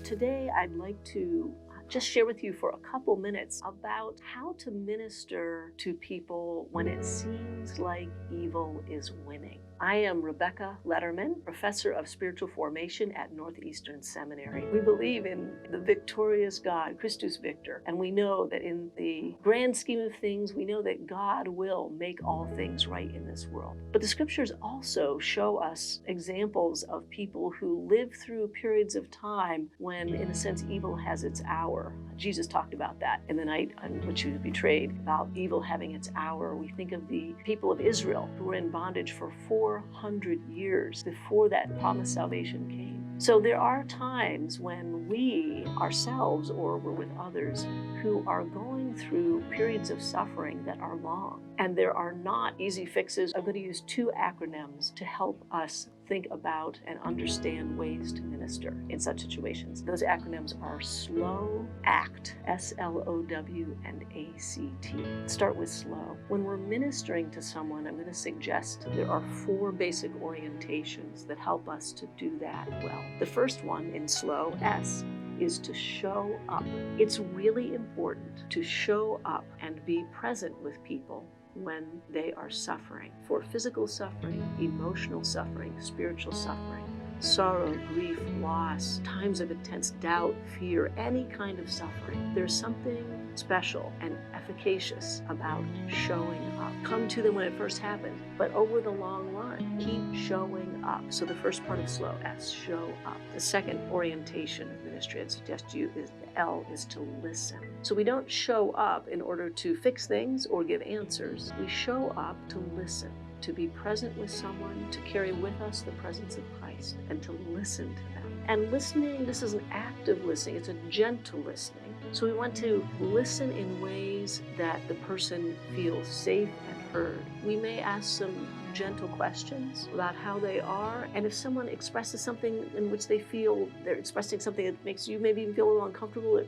Today I'd like to just share with you for a couple minutes about how to minister to people when it seems like evil is winning. I am Rebecca Letterman, professor of spiritual formation at Northeastern Seminary. We believe in the victorious God, Christus Victor, and we know that in the grand scheme of things, we know that God will make all things right in this world. But the scriptures also show us examples of people who live through periods of time when, in a sense, evil has its hour. Jesus talked about that in the night on which he was betrayed, about evil having its hour. We think of the people of Israel who were in bondage for 400 years before that promised salvation came. So there are times when we ourselves or we're with others who are going through periods of suffering that are long. And there are not easy fixes. I'm going to use two acronyms to help us think about and understand ways to minister in such situations. Those acronyms are SLOW, ACT, S-L-O-W, and A-C-T. Let's start with SLOW. When we're ministering to someone, I'm going to suggest there are four basic orientations that help us to do that well. The first one in SLOW, S, is to show up. It's really important to show up and be present with people when they are suffering. For physical suffering, emotional suffering, spiritual suffering, sorrow, grief, loss, times of intense doubt, fear, any kind of suffering, there's something special and efficacious about showing up. Come to them when it first happened, but over the long run, keep showing up. So the first part of SLOW, S, show up. The second orientation of ministry I'd suggest to you is the L, is to listen. So we don't show up in order to fix things or give answers. We show up to listen, to be present with someone, to carry with us the presence of Christ, and to listen to them. And listening, this is an active listening, it's a gentle listening. So we want to listen in ways that the person feels safe and heard. We may ask some gentle questions about how they are, and if someone expresses something in which they feel they're expressing something that makes you maybe even feel a little uncomfortable,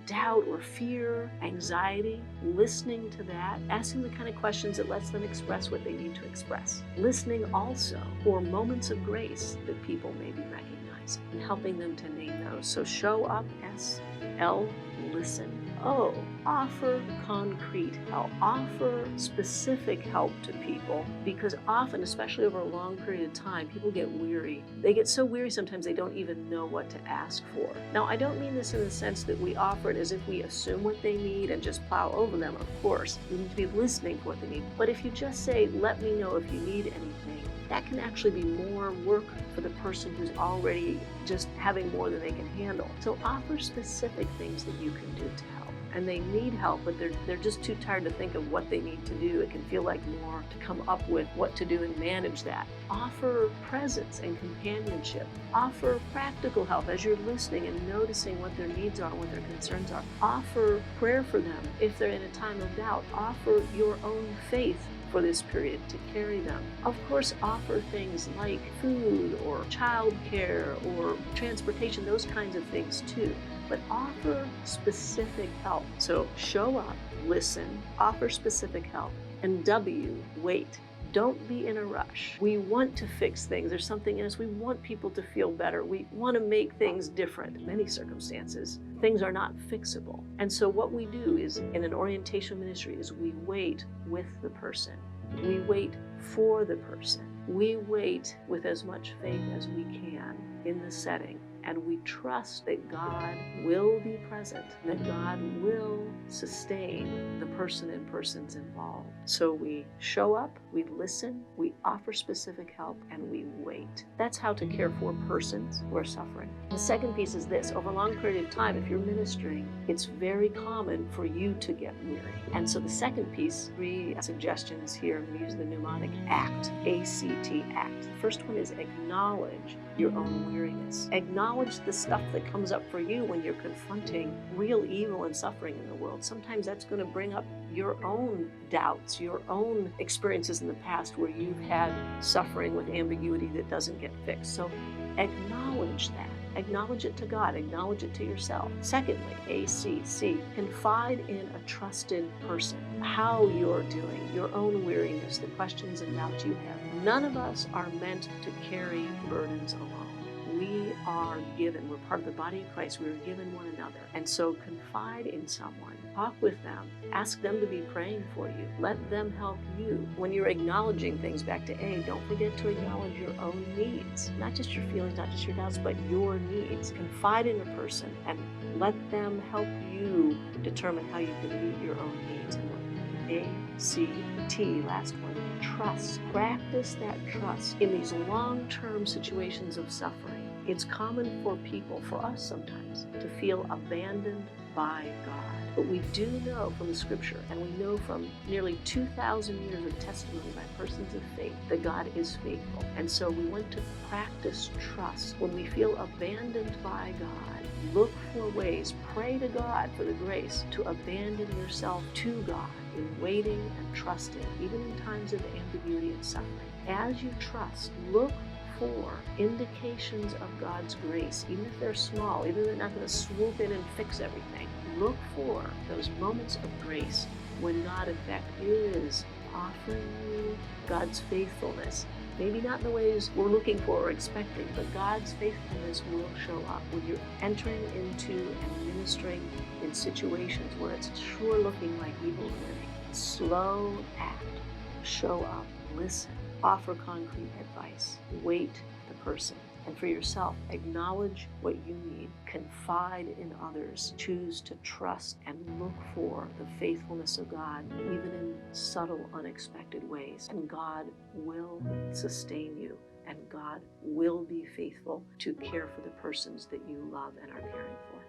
doubt or fear, anxiety, listening to that, asking the kind of questions that lets them express what they need to express. Listening also for moments of grace that people may be recognizing and helping them to name those. So show up, S, L, listen. O, offer concrete help. Offer specific help to people, because often, especially over a long period of time, people get weary. They get so weary sometimes they don't even know what to ask for. Now, I don't mean this in the sense that we offer it as if we assume what they need and just plow over them. Of course, we need to be listening for what they need. But if you just say, let me know if you need anything, that can actually be more work for the person who's already just having more than they can handle. So offer specific things that you can do to help. And they need help, but they're just too tired to think of what they need to do. It can feel like more to come up with what to do and manage that. Offer presence and companionship. Offer practical help as you're listening and noticing what their needs are, what their concerns are. Offer prayer for them if they're in a time of doubt. Offer your own faith for this period to carry them. Of course, offer things like food or childcare or transportation, those kinds of things too. But offer specific help. So show up, listen, offer specific help. And W, wait. Don't be in a rush. We want to fix things. There's something in us. We want people to feel better. We want to make things different. In many circumstances, things are not fixable. And so what we do is, in an orientation ministry, is we wait with the person. We wait for the person. We wait with as much faith as we can in the setting. And we trust that God will be present, that God will sustain the person and persons involved. So we show up, we listen, we offer specific help, and we wait. That's how to care for persons who are suffering. The second piece is this. Over a long period of time, if you're ministering, it's very common for you to get weary. And so the second piece, 3 suggestions here, I'm going to use the mnemonic ACT, A-C-T, ACT. The first one is acknowledge your own weariness. Acknowledge the stuff that comes up for you when you're confronting real evil and suffering in the world. Sometimes that's going to bring up your own doubts, your own experiences in the past where you've had suffering with ambiguity that doesn't get fixed. So acknowledge that. Acknowledge it to God. Acknowledge it to yourself. Secondly, A-C-C, confide in a trusted person. How you're doing, your own weariness, the questions and doubts you have. None of us are meant to carry burdens alone. We are given, we're part of the body of Christ, we are given one another. And so confide in someone, talk with them, ask them to be praying for you, let them help you. When you're acknowledging things, back to A, don't forget to acknowledge your own needs, not just your feelings, not just your doubts, but your needs. Confide in a person and let them help you determine how you can meet your own needs. And A, C, T, last one, trust. Practice that trust in these long-term situations of suffering. It's common for people, for us sometimes, to feel abandoned by God. But we do know from the scripture, and we know from nearly 2,000 years of testimony by persons of faith, that God is faithful. And so we want to practice trust. When we feel abandoned by God, look for ways, pray to God for the grace to abandon yourself to God in waiting and trusting, even in times of ambiguity and suffering. As you trust, look for indications of God's grace, even if they're small, even if they're not going to swoop in and fix everything. Look for those moments of grace when God, in fact, is offering you God's faithfulness. Maybe not in the ways we're looking for or expecting, but God's faithfulness will show up when you're entering into and ministering in situations where it's sure looking like evil's winning. Slow act, show up, listen, offer concrete advice, wait the person. And for yourself, acknowledge what you need, confide in others, choose to trust and look for the faithfulness of God, even in subtle, unexpected ways. And God will sustain you, and God will be faithful to care for the persons that you love and are caring for.